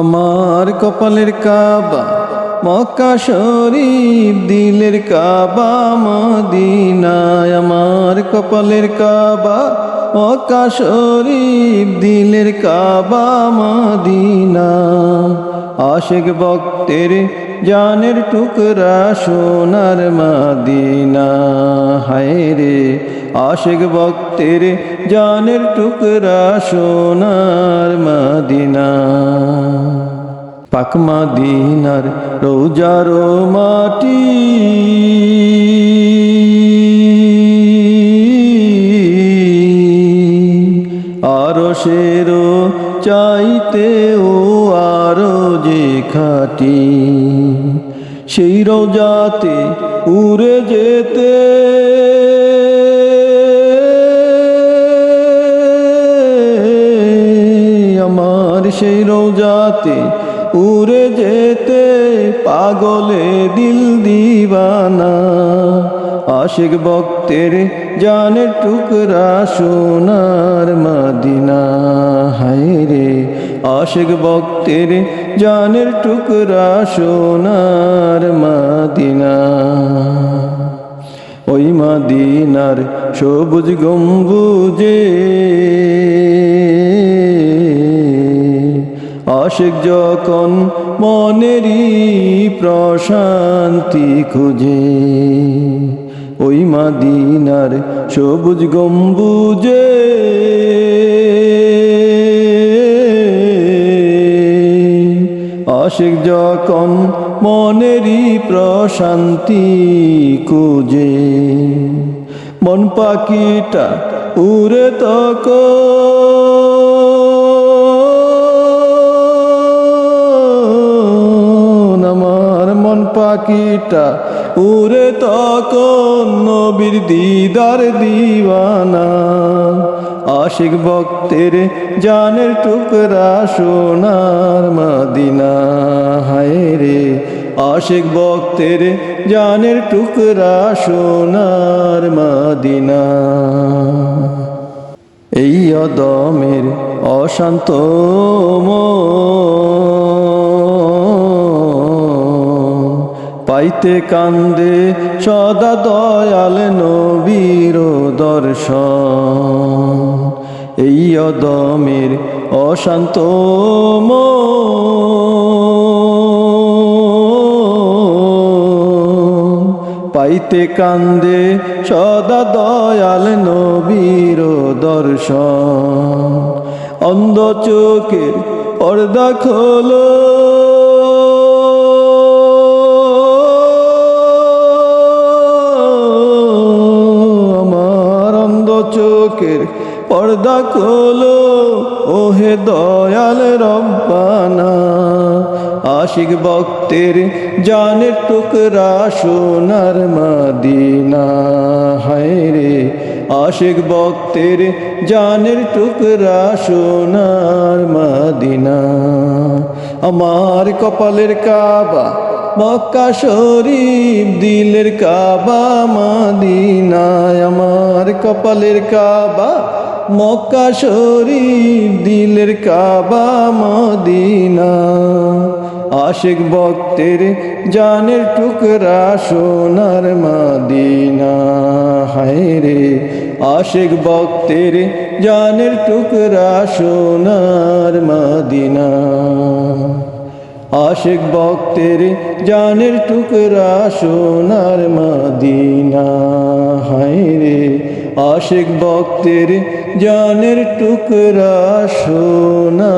আমার কপালের কাবা মক্কা শরীফ, দিলের কাবা মদিনায়। আমার কপালের কাবা মক্কা শরীফ, দিলের কাবা মদিনা। আশিক ভক্তের জানের টুকরা সোনার মদিনা। হায় রে আশিক ভক্তের জানের টুকরা সোনার মদিনা। পাক মদিনার রোজার মাটি, আরশের চাইতেও আরো যে খাটি। সেই রোজাতে উড়ে যেতে আমার, সেই রোজাতে উড়ে যেতে পাগলে দিল দিবানা। আশিক ভক্তের জানের টুকরা সোনার মদিনা। হায় রে আশিক ভক্তের জানের টুকরা সোনার মদিনা। ওই মদিনার সবুজ গম্বুজে আশিক যখন মনেরই প্রশান্তি খুঁজে, ওই মদিনার সবুজ গম্বুজে আশিক যখন মনেরই প্রশান্তি খুঁজে। মন পাখিটা উড়ে তখন, আমার মন পাখিটা উড়ে তখন নবীর দিদার দিওয়ানা। আশিক ভক্তের জানের টুকরা সোনার মদিনা। হায় রে আশিক ভক্তের জানের টুকরা সোনার মদিনা। এই অদমের অশান্ত পাইতে কান্দে সদা দয়াল নবীর দর্শন। এই অদমের অশান্ত পাইতে কান্দে সদা দয়াল নবীর দর্শন। অন্ধ চোখের পর্দা খোলো, আমার অন্ধ চোখের পর্দা খোলো, ওহে দয়াল রব্বানা। আশিক ভক্তের জানের টুকরা সোনার মদিনা। হায় রে আশিক ভক্তের জানের টুকরা সোনার মদিনা। আমার কপালের কাবা মক্কা শরীফ, দিলের কাবা মদিনায়। আমার কপালের কাবা মক্কা শরীফ, দিলের কাবা মদিনা। আশিক ভক্তের জানের টুকরা সোনার মদিনা। হায় রে আশিক ভক্তের জানের টুকরা সোনার মদিনা। আশিক ভক্তের জানের টুকরা সোনার মদিনা। হায় রে আশিক ভক্তের জানের টুকরা সোনা।